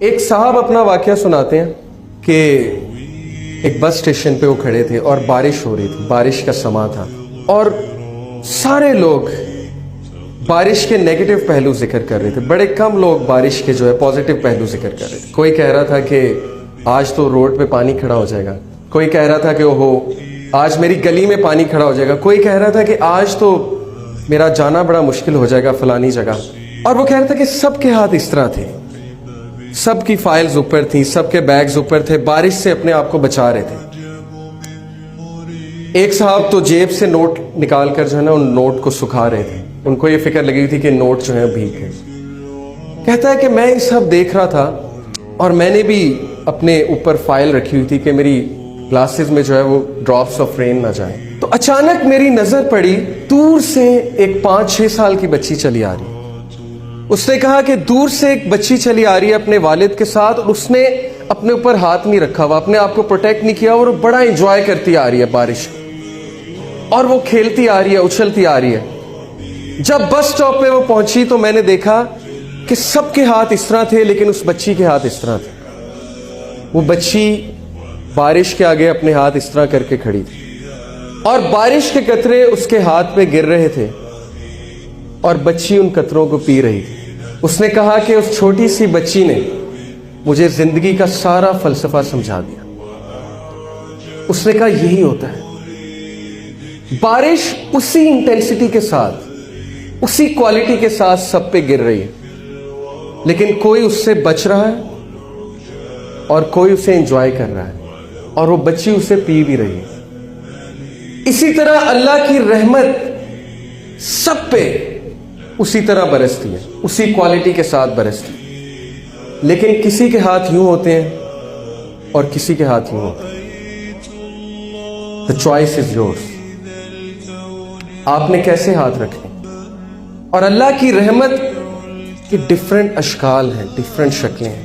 ایک صاحب اپنا واقعہ سناتے ہیں کہ ایک بس اسٹیشن پہ وہ کھڑے تھے اور بارش ہو رہی تھی، بارش کا سما تھا، اور سارے لوگ بارش کے نیگیٹو پہلو ذکر کر رہے تھے، بڑے کم لوگ بارش کے جو ہے پازیٹو پہلو ذکر کر رہے تھے۔ کوئی کہہ رہا تھا کہ آج تو روڈ پہ پانی کھڑا ہو جائے گا، کوئی کہہ رہا تھا کہ اوہو آج میری گلی میں پانی کھڑا ہو جائے گا، کوئی کہہ رہا تھا کہ آج تو میرا جانا بڑا مشکل ہو جائے گا فلانی جگہ۔ اور وہ کہہ رہا تھا کہ سب کے ہاتھ اس طرح تھے، سب کی فائلز اوپر تھیں، سب کے بیگز اوپر تھے، بارش سے اپنے آپ کو بچا رہے تھے۔ ایک صاحب تو جیب سے نوٹ نکال کر جو ہے نا ان نوٹ کو سکھا رہے تھے، ان کو یہ فکر لگی تھی کہ نوٹ جو ہے بھیگ گئے۔ کہتا ہے کہ میں یہ سب دیکھ رہا تھا اور میں نے بھی اپنے اوپر فائل رکھی ہوئی تھی کہ میری گلاسز میں جو ہے وہ ڈراپس آف رین نہ جائیں۔ تو اچانک میری نظر پڑی، دور سے ایک 5-6 سال کی بچی چلی آ رہی۔ اس نے کہا کہ دور سے ایک بچی چلی آ رہی ہے اپنے والد کے ساتھ، اور اس نے اپنے اوپر ہاتھ نہیں رکھا ہوا، اپنے آپ کو پروٹیکٹ نہیں کیا، اور وہ بڑا انجوائے کرتی آ رہی ہے بارش کو، اور وہ کھیلتی آ رہی ہے، اچھلتی آ رہی ہے۔ جب بس سٹاپ پہ وہ پہنچی تو میں نے دیکھا کہ سب کے ہاتھ اس طرح تھے، لیکن اس بچی کے ہاتھ اس طرح تھے۔ وہ بچی بارش کے آگے اپنے ہاتھ اس طرح کر کے کھڑی تھی، اور بارش کے قطرے اس کے ہاتھ پہ گر رہے تھے، اور بچی ان قطروں کو پی رہی تھی۔ اس نے کہا کہ اس چھوٹی سی بچی نے مجھے زندگی کا سارا فلسفہ سمجھا دیا۔ اس نے کہا یہی ہوتا ہے، بارش اسی انٹینسٹی کے ساتھ، اسی کوالٹی کے ساتھ سب پہ گر رہی ہے، لیکن کوئی اس سے بچ رہا ہے اور کوئی اسے انجوائے کر رہا ہے، اور وہ بچی اسے پی بھی رہی ہے۔ اسی طرح اللہ کی رحمت سب پہ اسی طرح برستی ہے، اسی کوالٹی کے ساتھ برستی ہے، لیکن کسی کے ہاتھ یوں ہوتے ہیں اور کسی کے ہاتھ یوں ہوتے ہیں۔ The choice is yours۔ آپ نے کیسے ہاتھ رکھنے؟ اور اللہ کی رحمت کے ڈیفرنٹ اشکال ہیں، ڈیفرنٹ شکلیں ہیں۔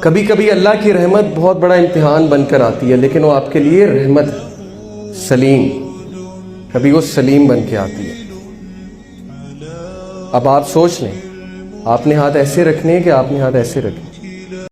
کبھی کبھی اللہ کی رحمت بہت بڑا امتحان بن کر آتی ہے، لیکن وہ آپ کے لیے رحمت ہے، سلیم، کبھی وہ سلیم بن کے آتی ہے۔ اب آپ سوچ لیں، آپ نے ہاتھ ایسے رکھنے ہیں کہ آپ نے ہاتھ ایسے رکھنے؟